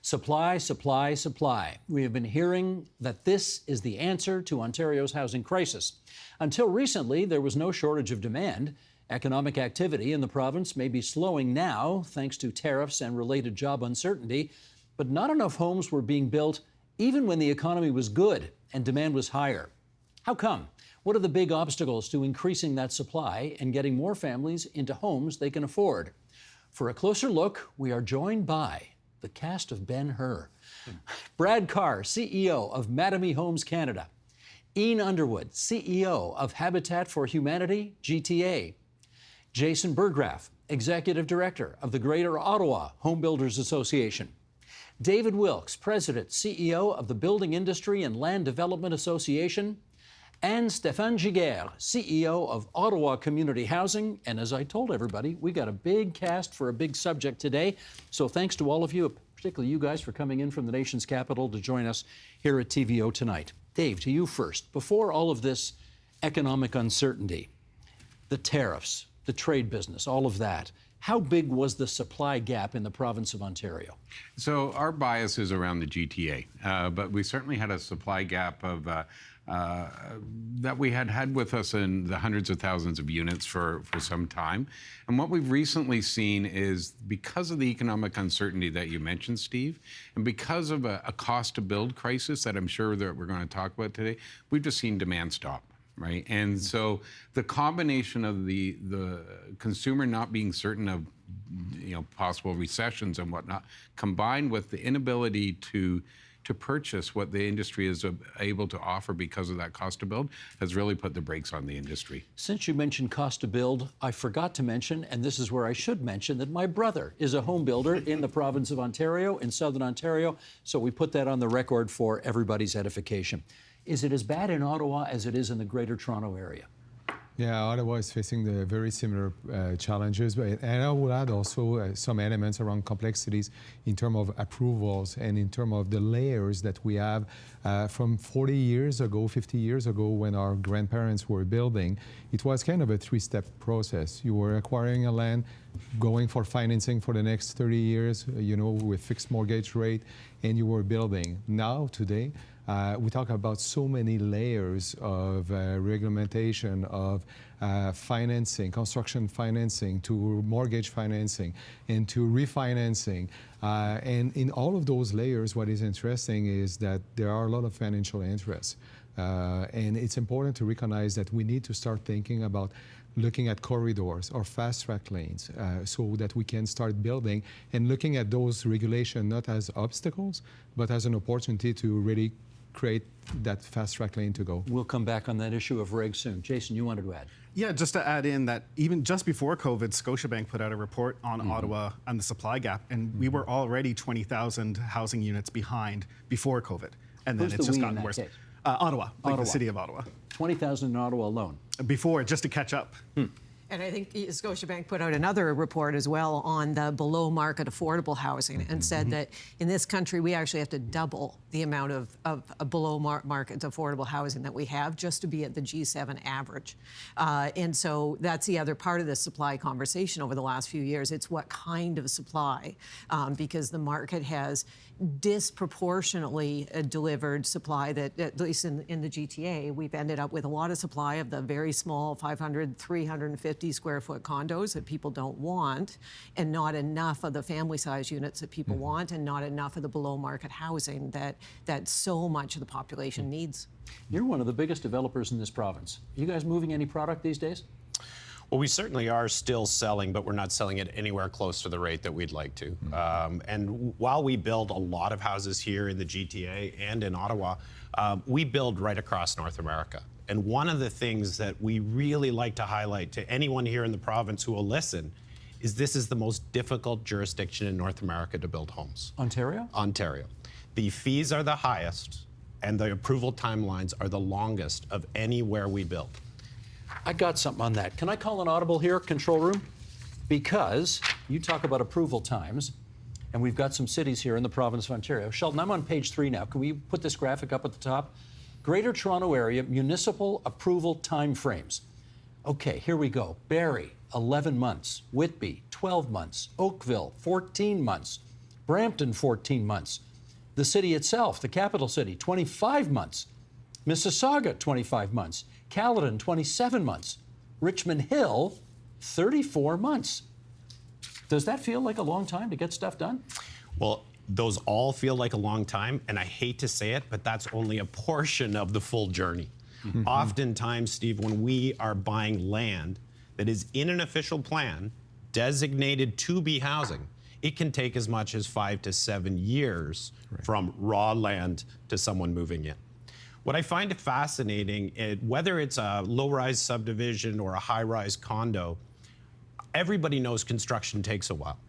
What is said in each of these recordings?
Supply, supply, supply. We have been hearing that this is the answer to Ontario's housing crisis. Until recently, there was no shortage of demand. Economic activity in the province may be slowing now thanks to tariffs and related job uncertainty, but not enough homes were being built even when the economy was good and demand was higher. How come? What are the big obstacles to increasing that supply and getting more families into homes they can afford? For a closer look, we are joined by the cast of Ben-Hur. Brad Carr, CEO of Mattamy Homes Canada. Ian Underwood, CEO of Habitat for Humanity, GTA. Jason Burgraff, Executive Director of the Greater Ottawa Home Builders Association. David Wilkes, President, CEO of the Building Industry and Land Development Association. And Stéphane Giguère, CEO of Ottawa Community Housing. And as I told everybody, we got a big cast for a big subject today. So thanks to all of you, particularly you guys, for coming in from the nation's capital to join us here at TVO tonight. Dave, to you first. Before all of this economic uncertainty, the tariffs, the trade business, all of that, how big was the supply gap in the province of Ontario? So our bias is around the GTA, but we certainly had a supply gap of that we had with us in the hundreds of thousands of units for some time. And what we've recently seen is because of the economic uncertainty that you mentioned, Steve, and because of a cost to build crisis that I'm sure that we're going to talk about today, we've just seen demand stop. Right, and so the combination of the consumer not being certain of possible recessions and whatnot, combined with the inability to purchase what the industry is able to offer because of that cost to build, has really put the brakes on the industry. Since you mentioned cost to build, I forgot to mention, and this is where I should mention, that my brother is a home builder in the province of Ontario, in Southern Ontario, so we put that on the record for everybody's edification. Is it as bad in Ottawa as it is in the Greater Toronto Area? Yeah, Ottawa is facing the very similar challenges, and I will add also some elements around complexities in terms of approvals and in terms of the layers that we have from 40 years ago, 50 years ago, when our grandparents were building. It was kind of a three-step process. You were acquiring a land, going for financing for the next 30 years, with fixed mortgage rate, and you were building. Now, today, we talk about so many layers of regulation, of financing, construction financing, to mortgage financing, and to refinancing. And in all of those layers, what is interesting is that there are a lot of financial interests. And it's important to recognize that we need to start thinking about looking at corridors or fast-track lanes so that we can start building and looking at those regulations not as obstacles, but as an opportunity to really create that fast-track lane to go. We'll come back on that issue of regs soon. Jason, you wanted to add? Yeah, just to add in that even just before COVID, Scotiabank put out a report on Ottawa and the supply gap, and we were already 20,000 housing units behind before COVID. And then it's just gotten worse. Ottawa, the city of Ottawa. 20,000 in Ottawa alone. Before, just to catch up. And I think Scotiabank put out another report as well on the below-market affordable housing and said that in this country, we actually have to double the amount of below-market affordable housing that we have just to be at the G7 average. And so that's the other part of the supply conversation over the last few years. It's what kind of supply, because the market has disproportionately delivered supply that, at least in the GTA, we've ended up with a lot of supply of the very small 500, 350 square foot condos that people don't want, and not enough of the family size units that people want, and not enough of the below market housing that so much of the population needs. You're one of the biggest developers in this province. Are you guys moving any product these days? Well, we certainly are still selling, but we're not selling it anywhere close to the rate that we'd like to. And while we build a lot of houses here in the GTA and in Ottawa, we build right across North America. And one of the things that we really like to highlight to anyone here in the province who will listen is this is the most difficult jurisdiction in North America to build homes. Ontario? Ontario. The fees are the highest, and the approval timelines are the longest of anywhere we build. I got something on that. Can I call an audible here, control room? Because you talk about approval times, and we've got some cities here in the province of Ontario. Sheldon, I'm on page 3 now. Can we put this graphic up at the top? Greater Toronto Area municipal approval timeframes. Okay, here we go. Barrie, 11 months. Whitby, 12 months. Oakville, 14 months. Brampton, 14 months. The city itself, the capital city, 25 months. Mississauga, 25 months. Caledon, 27 months. Richmond Hill, 34 months. Does that feel like a long time to get stuff done? Well, those all feel like a long time, and I hate to say it, but that's only a portion of the full journey. Oftentimes, Steve, when we are buying land that is in an official plan designated to be housing, it can take as much as 5 to 7 years from raw land to someone moving in. What I find fascinating, whether it's a low-rise subdivision or a high-rise condo, everybody knows construction takes a while.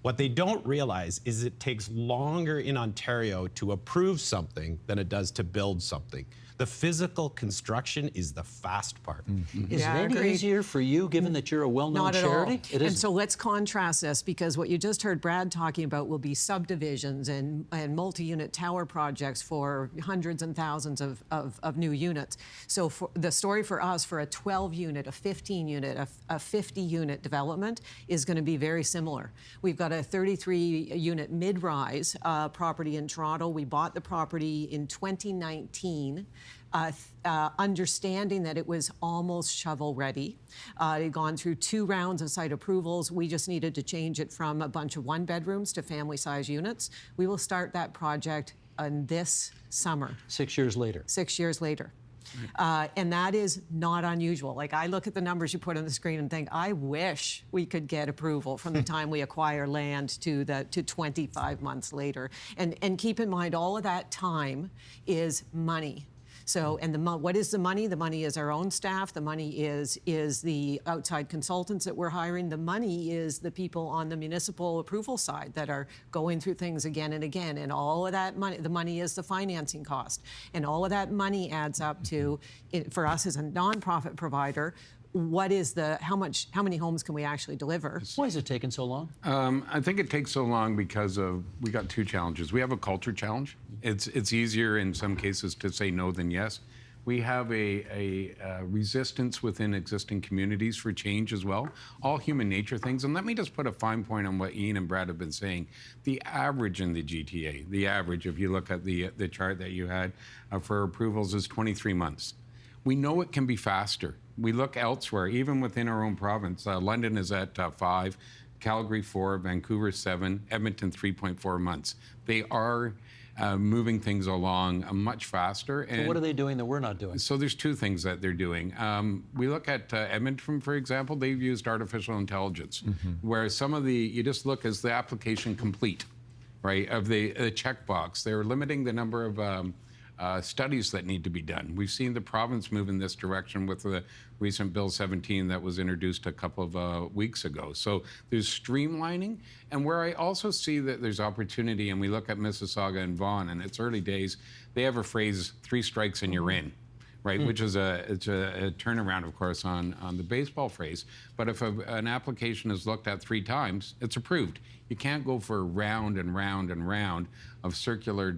What they don't realize is it takes longer in Ontario to approve something than it does to build something. The physical construction is the fast part. Is it any easier for you, given that you're a well-known Not at charity? all. It isn't. And so let's contrast this, because what you just heard Brad talking about will be subdivisions and multi-unit tower projects for hundreds and thousands of new units. So for the story for us, for a 12-unit, a 15-unit, a 50-unit development is going to be very similar. We've got a 33-unit mid-rise property in Toronto. We bought the property in 2019. Understanding that it was almost shovel ready. It had gone through 2 rounds of site approvals. We just needed to change it from a bunch of 1-bedrooms to family-size units. We will start that project this summer. 6 years later. 6 years later. And that is not unusual. Like, I look at the numbers you put on the screen and think, I wish we could get approval from the time we acquire land to 25 months later. And keep in mind, all of that time is money. So, and what is the money? The money is our own staff. The money is the outside consultants that we're hiring. The money is the people on the municipal approval side that are going through things again and again. And all of that money, the money is the financing cost. And all of that money adds up to, for us as a nonprofit provider, how many homes can we actually deliver? Why is it taking so long? I think it takes so long because we got 2 challenges. We have a culture challenge. It's easier in some cases to say no than yes. We have a resistance within existing communities for change as well. All human nature things. And let me just put a fine point on what Ian and Brad have been saying. The average in the GTA, the average, if you look at the chart that you had for approvals, is 23 months. We know it can be faster. We look elsewhere, even within our own province. London is at 5, Calgary 4, Vancouver 7, Edmonton 3.4 months. They are moving things along much faster. So what are they doing that we're not doing? So there's 2 things that they're doing. We look at Edmonton, for example. They've used artificial intelligence, where some of you just look as the application complete, right, of the checkbox. They're limiting the number of studies that need to be done. We've seen the province move in this direction with the recent Bill 17 that was introduced a couple of weeks ago. So there's streamlining, and where I also see that there's opportunity, and we look at Mississauga and Vaughan, and it's early days, they have a phrase, 3 strikes and you're in. Right, which is a turnaround, of course, on the baseball phrase. But if an application is looked at 3 times, it's approved. You can't go for round and round and round of circular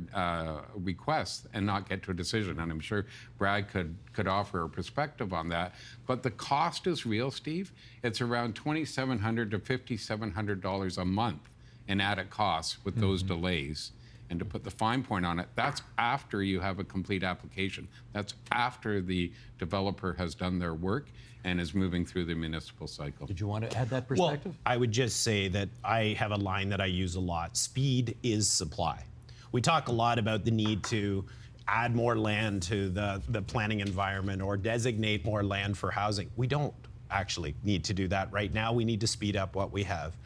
requests and not get to a decision. And I'm sure Brad could offer a perspective on that. But the cost is real, Steve. It's around $2,700 to $5,700 a month in added costs with those delays. And to put the fine point on it, that's after you have a complete application. That's after the developer has done their work and is moving through the municipal cycle. Did you want to add that perspective? Well, I would just say that I have a line that I use a lot. Speed is supply. We talk a lot about the need to add more land to the planning environment or designate more land for housing. We don't actually need to do that right now. We need to speed up what we have.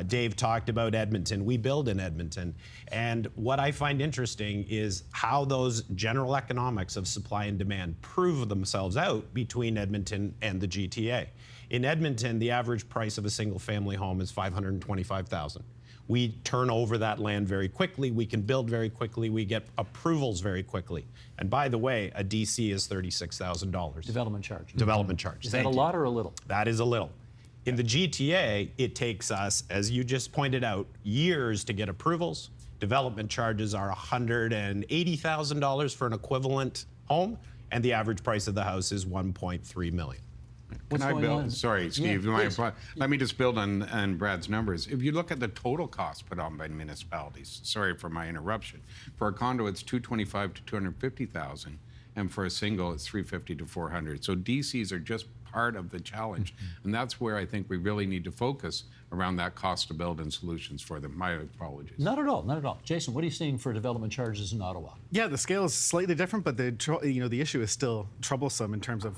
Dave talked about Edmonton. We build in Edmonton. And what I find interesting is how those general economics of supply and demand prove themselves out between Edmonton and the GTA. In Edmonton, the average price of a single family home is $525,000. We turn over that land very quickly. We can build very quickly. We get approvals very quickly. And by the way, a DC is $36,000. Development charge. Development charge. Is that a lot or a little? That is a little. In the GTA, it takes us, as you just pointed out, years to get approvals. Development charges are $180,000 for an equivalent home, and the average price of the house is $1.3 million. What's going on? Sorry, Steve. Let me just build on Brad's numbers. If you look at the total cost put on by municipalities, sorry for my interruption. For a condo, it's $225,000 to $250,000, and for a single, it's $350,000 to $400,000. So DCs are just part of the challenge, and that's where I think we really need to focus around that cost to build and solutions for them. My apologies. Not at all, not at all. Jason, what are you seeing for development charges in Ottawa? Yeah, the scale is slightly different, but the issue is still troublesome in terms of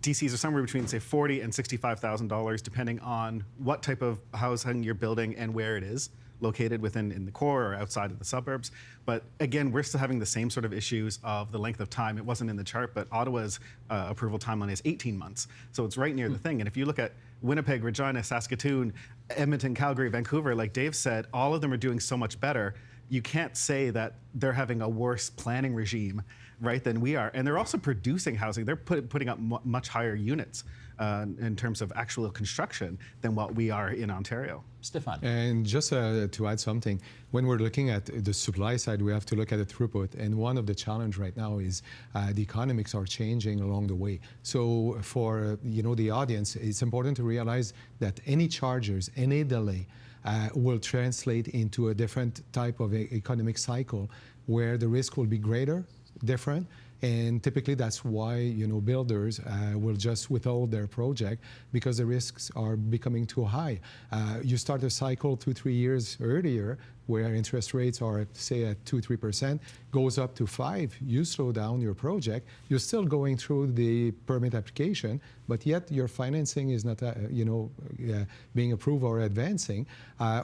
DCs are somewhere between, say, $40,000 and $65,000, depending on what type of housing you're building and where it is located in the core or outside of the suburbs. But again, we're still having the same sort of issues of the length of time. It wasn't in the chart, but Ottawa's approval timeline is 18 months. So it's right near the thing. And if you look at Winnipeg, Regina, Saskatoon, Edmonton, Calgary, Vancouver, like Dave said, all of them are doing so much better. You can't say that they're having a worse planning regime, right, than we are. And they're also producing housing. They're putting up much higher units in terms of actual construction than what we are in Ontario. Stefan. And just to add something, when we're looking at the supply side, we have to look at the throughput. And one of the challenge right now is the economics are changing along the way. So for the audience, it's important to realize that any charges, any delay, will translate into a different type of economic cycle where the risk will be greater, different, and typically that's why builders will just withhold their project because the risks are becoming too high. You start a cycle 2-3 years earlier where interest rates are, say, at 2-3%, goes up to 5%, you slow down your project. You're still going through the permit application, but yet your financing is not, being approved or advancing,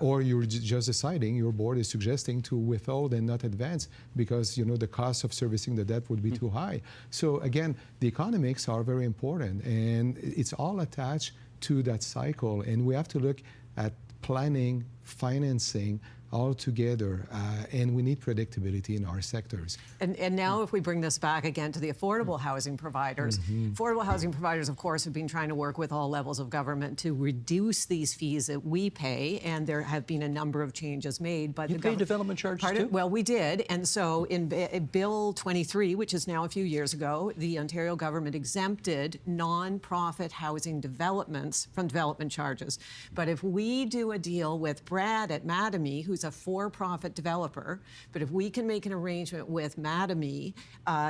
or you're just deciding, your board is suggesting to withhold and not advance because, the cost of servicing the debt would be too high. So again, the economics are very important, and it's all attached to that cycle, and we have to look at planning, financing, all together, and we need predictability in our sectors. And now if we bring this back again to the affordable housing providers, affordable housing providers, of course, have been trying to work with all levels of government to reduce these fees that we pay, and there have been a number of changes made. But you pay development charges too? Well, we did, and so in Bill 23, which is now a few years ago, the Ontario government exempted non-profit housing developments from development charges. But if we do a deal with Brad at Mattamy, who's a for-profit developer, but if we can make an arrangement with Mattamy,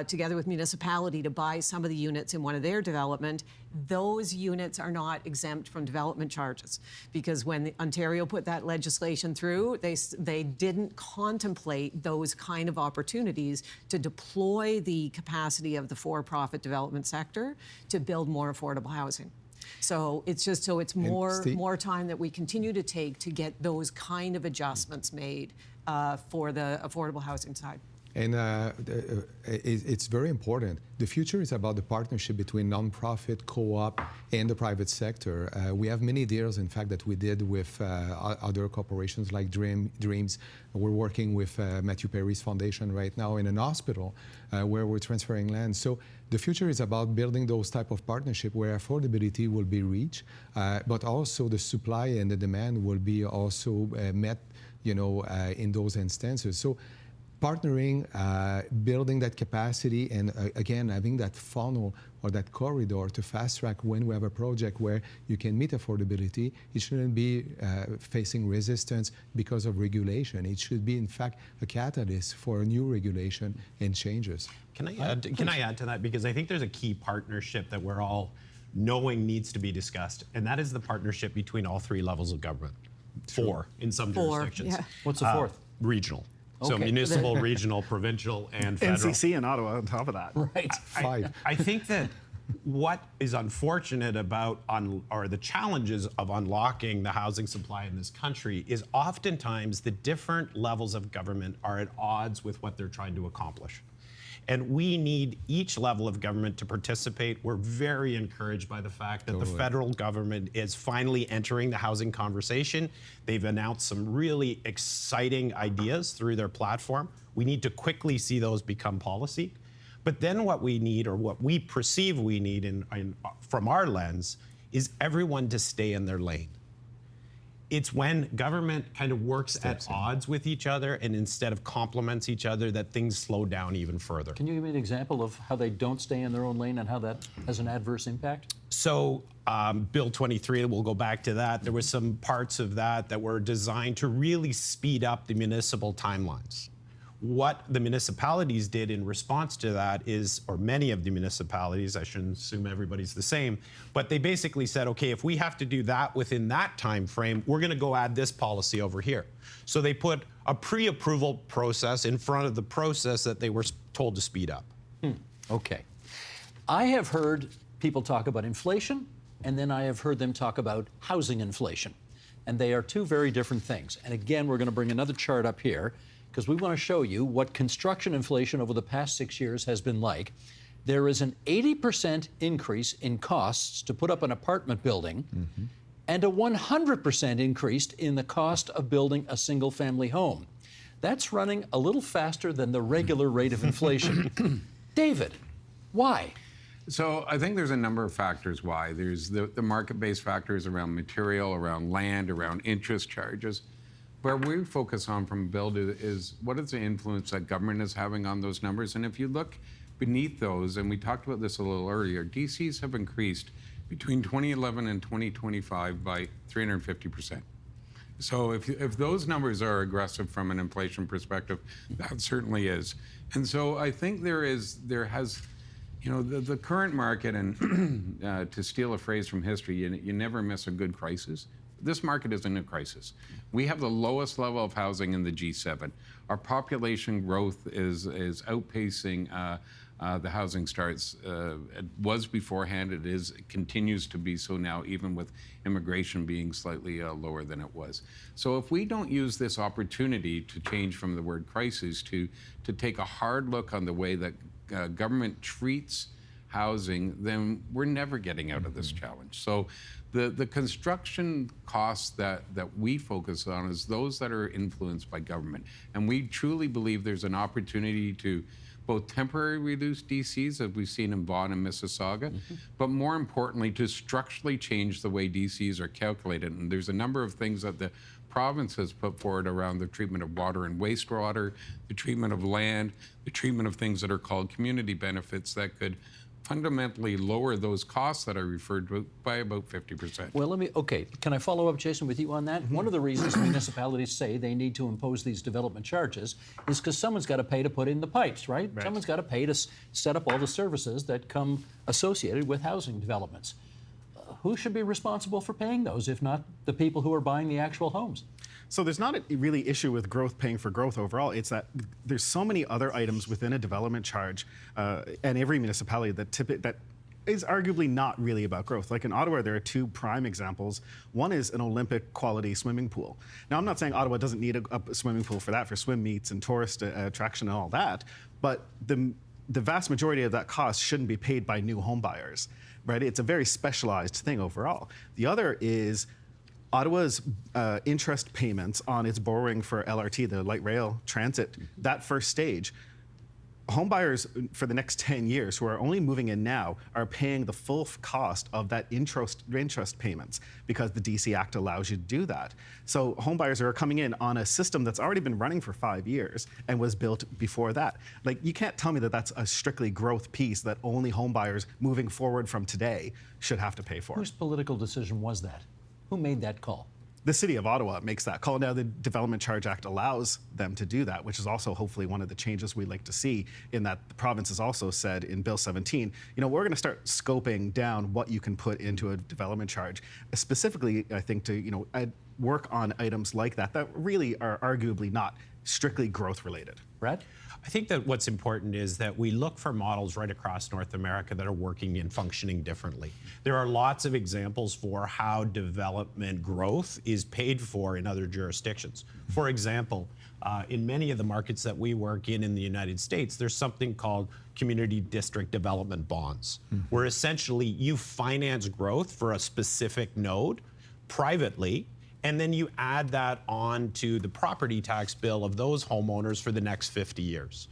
together with municipality, to buy some of the units in one of their development, those units are not exempt from development charges. Because when Ontario put that legislation through, they didn't contemplate those kind of opportunities to deploy the capacity of the for-profit development sector to build more affordable housing. So it's more time that we continue to take to get those kind of adjustments made for the affordable housing side. And it's very important. The future is about the partnership between nonprofit, co-op, and the private sector. We have many deals, in fact, that we did with other corporations like Dreams. We're working with Matthew Perry's foundation right now in an hospital where we're transferring land. So the future is about building those type of partnership where affordability will be reached, but also the supply and the demand will be also met, in those instances. So partnering, building that capacity, and again, having that funnel or that corridor to fast track when we have a project where you can meet affordability. It shouldn't be facing resistance because of regulation. It should be, in fact, a catalyst for a new regulation and changes. Can I add to that? Because I think there's a key partnership that we're all knowing needs to be discussed, and that is the partnership between all three levels of government. Four in some jurisdictions. Yeah. What's the fourth? Regional. So Okay. municipal, regional, provincial, and federal. NCC in Ottawa on top of that. Right. I think that what is unfortunate about, or the challenges of unlocking the housing supply in this country is oftentimes the different levels of government are at odds with what they're trying to accomplish. And we need each level of government to participate. We're very encouraged by the fact that the federal government is finally entering the housing conversation. They've announced some really exciting ideas through their platform. We need to quickly see those become policy. But then what we need, or what we perceive we need from our lens, is everyone to stay in their lane. it's when government kind of works at odds with each other and instead of complements each other that things slow down even further. Can you give me an example of how they don't stay in their own lane and how that has an adverse impact? So Bill 23, we'll go back to that. There were some parts of that were designed to really speed up the municipal timelines. What the municipalities did in response to that is, or many of the municipalities, I shouldn't assume everybody's the same, but they basically said, okay, if we have to do that within that time frame, we're going to go add this policy over here. So they put a pre-approval process in front of the process that they were told to speed up. Okay. I have heard people talk about inflation, and then I have heard them talk about housing inflation. And they are two very different things. And again, we're going to bring another chart up here, because we want to show you what construction inflation over the past 6 years has been like. There is an 80% increase in costs to put up an apartment building, and a 100% increase in the cost of building a single-family home. That's running a little faster than the regular rate of inflation. David, why? So I think there's a number of factors why. There's the market-based factors around material, around land, around interest charges. Where we focus on from Bill is what is the influence that government is having on those numbers. And if you look beneath those, and we talked about this a little earlier, DCs have increased between 2011 and 2025 by 350%. So if those numbers are aggressive from an inflation perspective, that certainly is. And so I think there has, you know, the current market, and to steal a phrase from history, you never miss a good crisis. This market is in a crisis. We have the lowest level of housing in the G7. Our population growth is outpacing the housing starts. It was beforehand. It continues to be so now, even with immigration being slightly lower than it was. So if we don't use this opportunity to change from the word crisis to take a hard look on the way that government treats housing, then we're never getting out of this challenge. So the construction costs that we focus on is those that are influenced by government. And we truly believe there's an opportunity to both temporarily reduce DCs, as we've seen in Vaughan and Mississauga, but more importantly, to structurally change the way DCs are calculated. And there's a number of things that the province has put forward around the treatment of water and wastewater, the treatment of land, the treatment of things that are called community benefits that could fundamentally lower those costs that I referred to by about 50%. Well, can I follow up, Jason, with you on that? One of the reasons municipalities say they need to impose these development charges is because someone's got to pay to put in the pipes, right? Someone's got to pay to set up all the services that come associated with housing developments. Who should be responsible for paying those, if not the people who are buying the actual homes? So there's not a really issue with growth paying for growth overall. It's that there's so many other items within a development charge and every municipality that is arguably not really about growth. Like in Ottawa, there are two prime examples. One is an Olympic quality swimming pool. Now, I'm not saying Ottawa doesn't need a swimming pool for that, for swim meets and tourist attraction and all that, but the vast majority of that cost shouldn't be paid by new home buyers, right? It's a very specialized thing overall. The other is Ottawa's interest payments on its borrowing for LRT, the light rail transit, that first stage. Home buyers for the next 10 years who are only moving in now are paying the full cost of that interest payments because the DC Act allows you to do that. So home buyers are coming in on a system that's already been running for 5 years and was built before that. Like, you can't tell me that that's a strictly growth piece that only home buyers moving forward from today should have to pay for. Whose political decision was that? Who made that call? The City of Ottawa makes that call. Now, the Development Charge Act allows them to do that, which is also hopefully one of the changes we'd like to see, in that the province has also said in Bill 17, you know, we're going to start scoping down what you can put into a development charge, specifically, I think, to, you know, work on items like that really are arguably not strictly growth related. Brad? I think that what's important is that we look for models right across North America that are working and functioning differently. There are lots of examples for how development growth is paid for in other jurisdictions. For example, in many of the markets that we work in the United States, there's something called community district development bonds, where essentially you finance growth for a specific node privately, and then you add that on to the property tax bill of those homeowners for the next 50 years.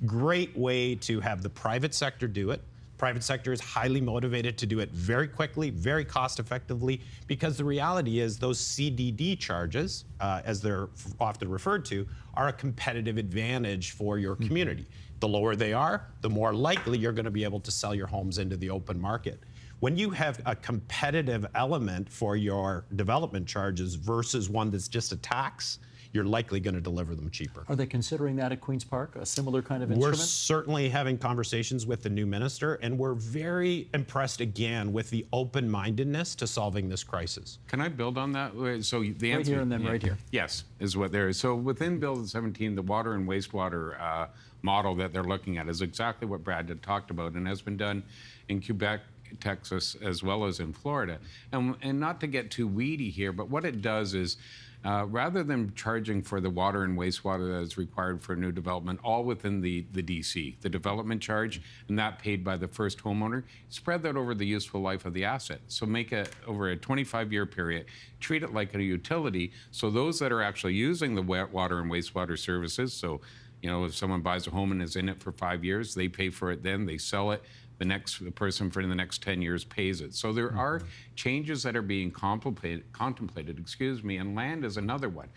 Great way to have the private sector do it. Private sector is highly motivated to do it very quickly, very cost effectively, because the reality is those CDD charges, as they're often referred to, are a competitive advantage for your community. The lower they are, the more likely you're going to be able to sell your homes into the open market. When you have a competitive element for your development charges versus one that's just a tax, you're likely going to deliver them cheaper. Are they considering that at Queen's Park, a similar kind of We're instrument? certainly having conversations with the new minister, and we're very impressed again with the open-mindedness to solving this crisis. Can I build on that? So the answer, Right here and then right here. Yes, is what there is. So within Bill 17, the water and wastewater model that they're looking at is exactly what Brad had talked about and has been done in Quebec, Texas, as well as in Florida. And not to get too weedy here, but what it does is rather than charging for the water and wastewater that is required for new development, all within the DC, the development charge, and that paid by the first homeowner, spread that over the useful life of the asset. So make it over a 25-year period, treat it like a utility, so those that are actually using the water and wastewater services, so if someone buys a home and is in it for 5 years, they pay for it then, they sell it, the next person for the next 10 years pays it. So there are changes that are being contemplated, and land is another one.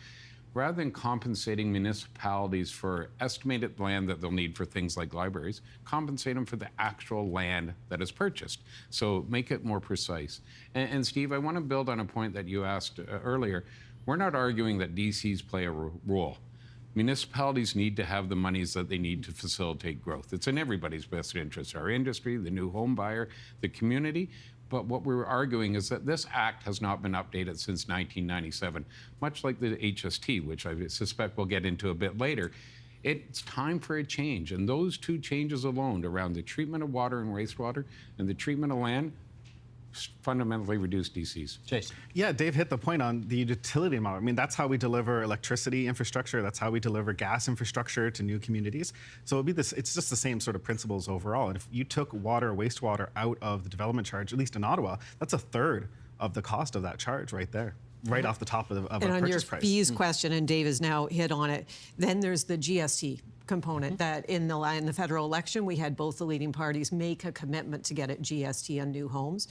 Rather than compensating municipalities for estimated land that they'll need for things like libraries, compensate them for the actual land that is purchased. So make it more precise. And Steve, I want to build on a point that you asked earlier. We're not arguing that DCs play a role. Municipalities need to have the monies that they need to facilitate growth. It's in everybody's best interest, our industry, the new home buyer, the community. But what we're arguing is that this act has not been updated since 1997, much like the HST, which I suspect we'll get into a bit later. It's time for a change. And those two changes alone around the treatment of water and wastewater and the treatment of land fundamentally reduce DCs. Jason. Yeah, Dave hit the point on the utility model. I mean, that's how we deliver electricity infrastructure. That's how we deliver gas infrastructure to new communities. So it'd be this. It's just the same sort of principles overall. And if you took water, wastewater out of the development charge, at least in Ottawa, that's a third of the cost of that charge right there, right off the top of and our on purchase your price. fees question, and Dave has now hit on it, then there's the GST component that in the federal election, we had both the leading parties make a commitment to get at GST on new homes.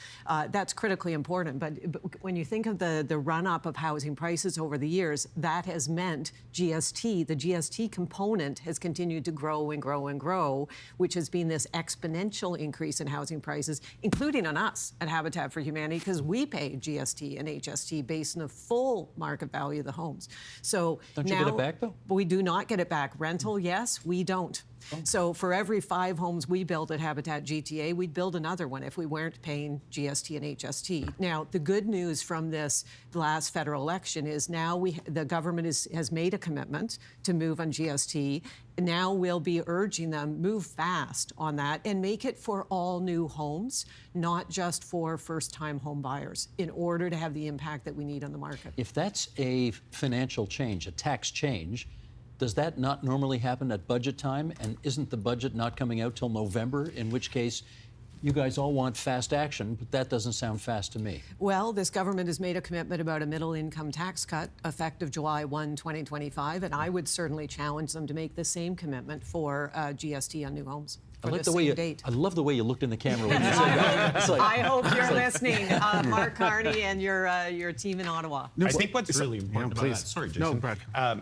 That's critically important. But when you think of the run-up of housing prices over the years, that has meant GST, the GST component has continued to grow and grow and grow, which has been this exponential increase in housing prices, including on us at Habitat for Humanity, because we pay GST and HST based on the full market value of the homes. So don't you get it back, though? We do not get it back. Rental, yes. We don't. So for every 5 homes we build at Habitat GTA, we'd build another one if we weren't paying GST and HST. Now, the good news from this last federal election is now the government has made a commitment to move on GST. Now we'll be urging them, move fast on that and make it for all new homes, not just for first-time home buyers, in order to have the impact that we need on the market. If that's a financial change, a tax change, does that not normally happen at budget time? And isn't the budget not coming out till November? In which case, you guys all want fast action, but that doesn't sound fast to me. Well, this government has made a commitment about a middle income tax cut effective July 1, 2025, and I would certainly challenge them to make the same commitment for GST on new homes. I like the way I love the way you looked in the camera when you said that. It's like, I hope you're listening, Mark Carney and your team in Ottawa. I think what's really important about that, sorry, Jason, No, Brad.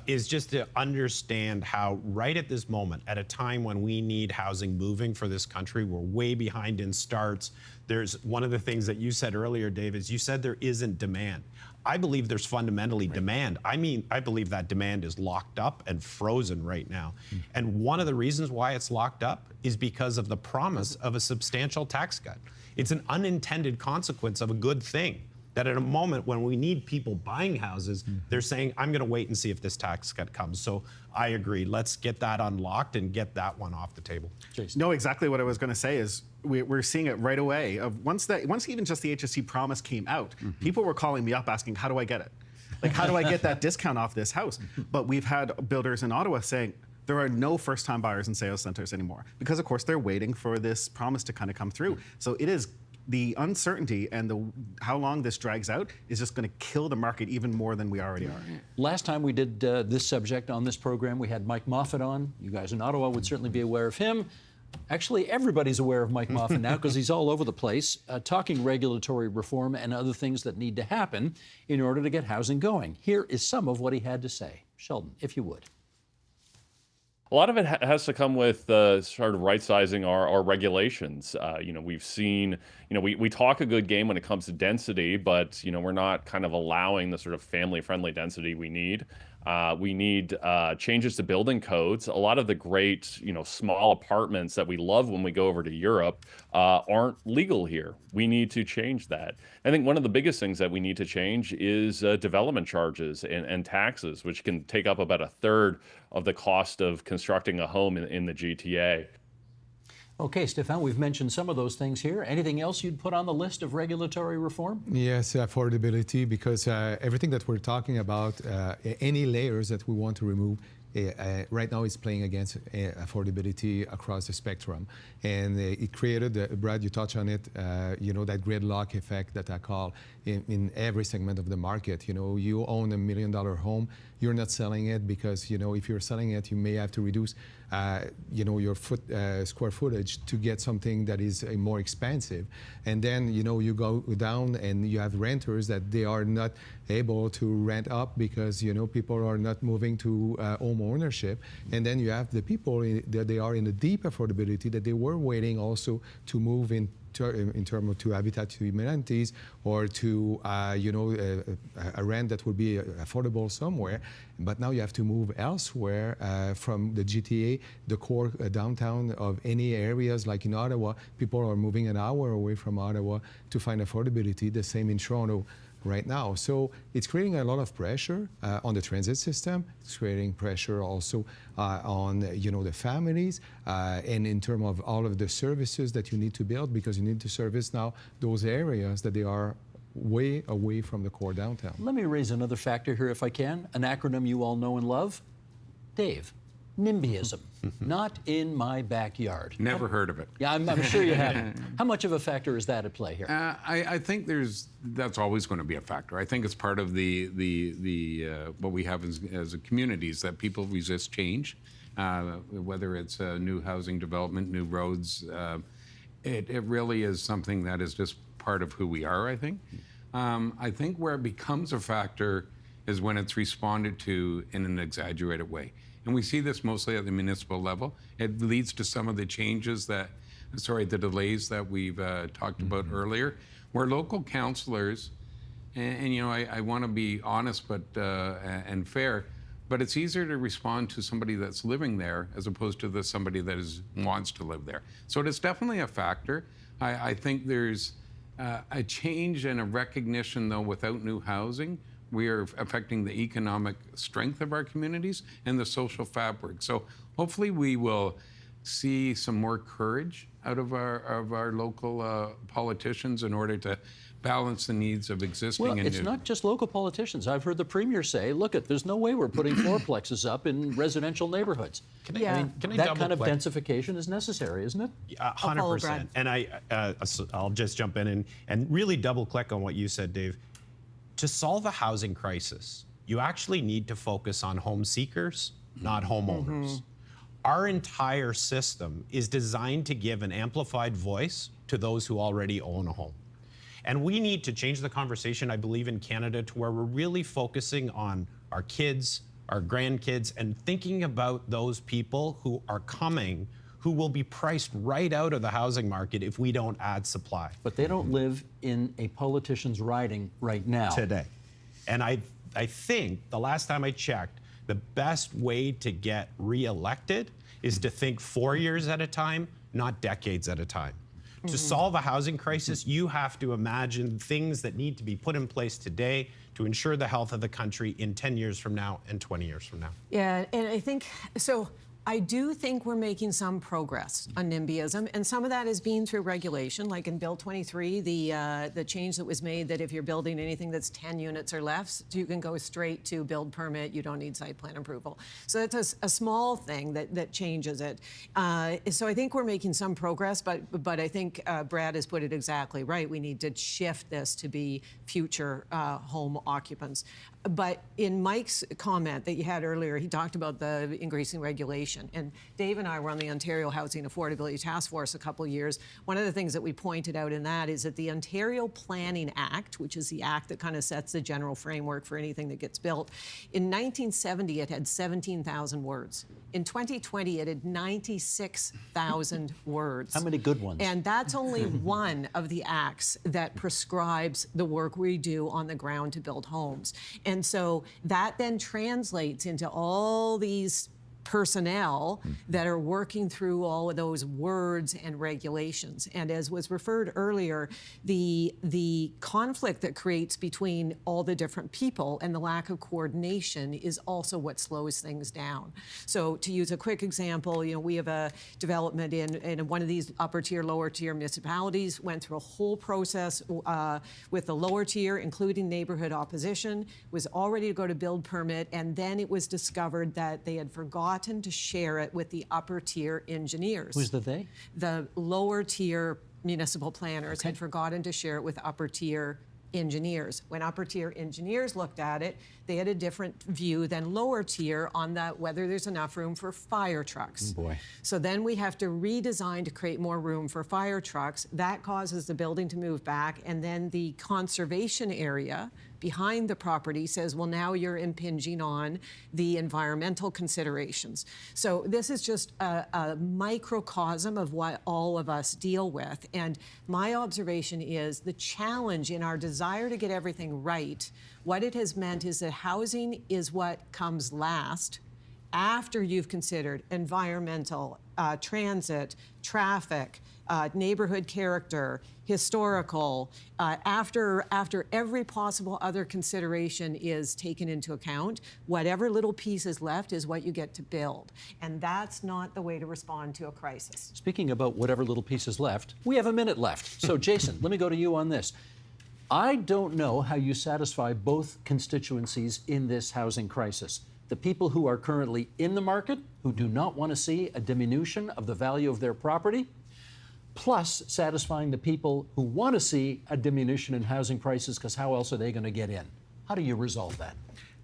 is just to understand how right at this moment, at a time when we need housing moving for this country, we're way behind in starts. There's one of the things that you said earlier, Dave, is you said there isn't demand. I believe there's fundamentally demand. I believe that demand is locked up and frozen right now. And one of the reasons why it's locked up is because of the promise of a substantial tax cut. It's an unintended consequence of a good thing. That at a moment when we need people buying houses, they're saying, I'm going to wait and see if this tax cut comes. So I agree. Let's get that unlocked and get that one off the table. Jason. No, exactly what I was going to say is we're seeing it right away. Once even just the HST promise came out, people were calling me up asking, how do I get it? Like, how do I get that discount off this house? But we've had builders in Ottawa saying, there are no first-time buyers in sales centers anymore because, of course, they're waiting for this promise to kind of come through. So it is the uncertainty and how long this drags out is just going to kill the market even more than we already are. Last time we did this subject on this program, we had Mike Moffat on. You guys in Ottawa would certainly be aware of him. Actually, everybody's aware of Mike Moffin now because he's all over the place talking regulatory reform and other things that need to happen in order to get housing going. Here is some of what he had to say. Sheldon, if you would. A lot of it has to come with sort of right-sizing our regulations. We've seen, we talk a good game when it comes to density, but, we're not kind of allowing the sort of family-friendly density we need. We need changes to building codes. A lot of the great, small apartments that we love when we go over to Europe aren't legal here. We need to change that. I think one of the biggest things that we need to change is development charges and taxes, which can take up about a third of the cost of constructing a home in the GTA. Okay, Stefan, we've mentioned some of those things here. Anything else you'd put on the list of regulatory reform? Yes, affordability, because everything that we're talking about, any layers that we want to remove, right now is playing against affordability across the spectrum. And it created, Brad, you touched on it, that gridlock effect that I call in every segment of the market. You own $1 million home, you're not selling it because, if you're selling it, you may have to reduce, your square footage to get something that is more expensive. And then, you go down and you have renters that they are not able to rent up because, people are not moving to home ownership. And then you have the people that they are in the deep affordability that they were waiting also to move in terms of to habitat to humanities or to a rent that would be affordable somewhere, but now you have to move elsewhere from the GTA, the core downtown of any areas like in Ottawa. People are moving an hour away from Ottawa to find affordability. The same in Toronto right now. So it's creating a lot of pressure on the transit system. It's creating pressure also on the families and in terms of all of the services that you need to build, because you need to service now those areas that they are way away from the core downtown. Let me raise another factor here if I can, an acronym you all know and love. Dave, NIMBYism, not in my backyard. Never heard of it. Yeah, I'm sure you haven't. How much of a factor is that at play here? I think that's always going to be a factor. I think it's part of the what we have as a communities, that people resist change, whether it's new housing development, new roads. It really is something that is just part of who we are, I think. I think where it becomes a factor is when it's responded to in an exaggerated way. And we see this mostly at the municipal level. It leads to some of the changes the delays that we've talked about earlier, where local councillors, and I want to be honest and fair, but it's easier to respond to somebody that's living there as opposed to somebody that wants to live there. So it is definitely a factor. I think there's a change and a recognition, though, without new housing, we are affecting the economic strength of our communities and the social fabric. So hopefully we will see some more courage out of our local politicians in order to balance the needs of existing and new. Well, it's not just local politicians. I've heard the Premier say, look, there's no way we're putting fourplexes up in residential neighborhoods. That kind of densification is necessary, isn't it? 100%. And I'll just jump in and really double click on what you said, Dave. To solve a housing crisis, you actually need to focus on home seekers, not homeowners. Our entire system is designed to give an amplified voice to those who already own a home. And we need to change the conversation, I believe, in Canada to where we're really focusing on our kids, our grandkids, and thinking about those people who are coming, who will be priced right out of the housing market if we don't add supply. But they don't live in a politician's riding right now. Today. And I think the last time I checked, the best way to get reelected is to think 4 years at a time, not decades at a time. To solve a housing crisis, you have to imagine things that need to be put in place today to ensure the health of the country in 10 years from now and 20 years from now. Yeah, and I think, so I do think we're making some progress on NIMBYism, and some of that is being through regulation, like in Bill 23, the change that was made that if you're building anything that's 10 units or less, you can go straight to build permit, you don't need site plan approval. So that's a small thing that changes it. So I think we're making some progress, but I think Brad has put it exactly right. We need to shift this to be future home occupants. But in Mike's comment that you had earlier, he talked about the increasing regulation. And Dave and I were on the Ontario Housing Affordability Task Force a couple of years. One of the things that we pointed out in that is that the Ontario Planning Act, which is the act that kind of sets the general framework for anything that gets built, in 1970 it had 17,000 words. In 2020 it had 96,000 words. How many good ones? And that's only one of the acts that prescribes the work we do on the ground to build homes. And so that then translates into all these personnel that are working through all of those words and regulations. And as was referred earlier, the conflict that creates between all the different people and the lack of coordination is also what slows things down. So to use a quick example, we have a development in one of these upper tier, lower tier municipalities, went through a whole process with the lower tier, including neighborhood opposition, was all ready to go to build permit, and then it was discovered that they had forgotten to share it with the upper tier engineers. Who's the they? The lower tier municipal planners had forgotten to share it with upper tier engineers. When upper tier engineers looked at it, they had a different view than lower tier on whether there's enough room for fire trucks. Oh boy. So then we have to redesign to create more room for fire trucks. That causes the building to move back, and then the conservation area behind the property says, well, now you're impinging on the environmental considerations. So this is just a microcosm of what all of us deal with. And my observation is the challenge in our desire to get everything right, what it has meant is that housing is what comes last after you've considered environmental, transit, traffic, neighborhood character, historical, after every possible other consideration is taken into account, whatever little piece is left is what you get to build. And that's not the way to respond to a crisis. Speaking about whatever little piece is left, we have a minute left. So Jason, let me go to you on this. I don't know how you satisfy both constituencies in this housing crisis. The people who are currently in the market, who do not want to see a diminution of the value of their property, plus satisfying the people who want to see a diminution in housing prices, because how else are they going to get in? How do you resolve that?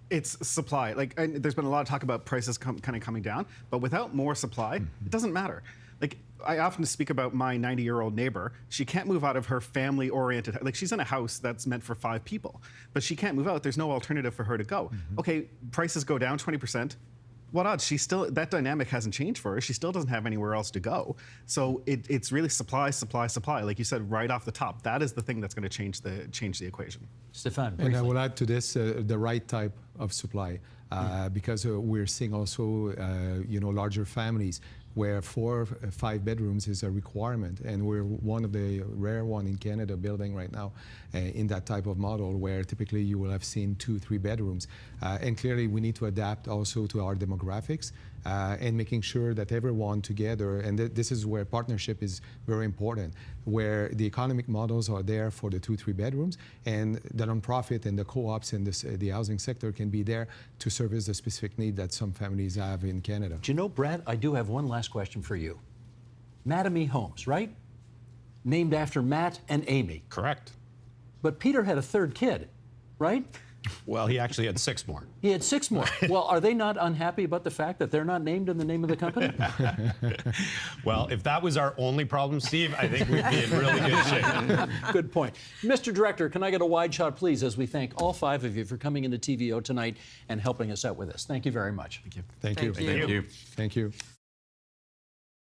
It's supply. There's been a lot of talk about prices kind of coming down, but without more supply, it doesn't matter. I often speak about my 90-year-old neighbor. She can't move out of her family-oriented, she's in a house that's meant for 5 people, but she can't move out. There's no alternative for her to go. Okay, prices go down 20%. What odds? That dynamic hasn't changed for her. She still doesn't have anywhere else to go. So it's really supply, supply, supply. Like you said, right off the top, that is the thing that's going to change the equation. Stéphane, And I briefly. will add to this the right type of supply, because we're seeing also larger families where 4 or 5 bedrooms is a requirement, and we're one of the rare one in Canada building right now in that type of model where typically you will have seen 2, 3 bedrooms. And clearly we need to adapt also to our demographics and making sure that everyone together, and this is where partnership is very important, where the economic models are there for the 2, 3 bedrooms, and the nonprofit and the co-ops and the housing sector can be there to service the specific need that some families have in Canada. Do you know, Brad, I do have one last question for you. Mattamy Homes, right? Named after Matt and Amy. Correct. But Peter had a 3rd kid, right? Well, he actually had 6 more. He had 6 more. Well, are they not unhappy about the fact that they're not named in the name of the company? Well, if that was our only problem, Steve, I think we'd be in really good shape. Good point. Mr. Director, can I get a wide shot, please, as we thank all 5 of you for coming into TVO tonight and helping us out with this. Thank you very much. Thank you. Thank you. Thank you.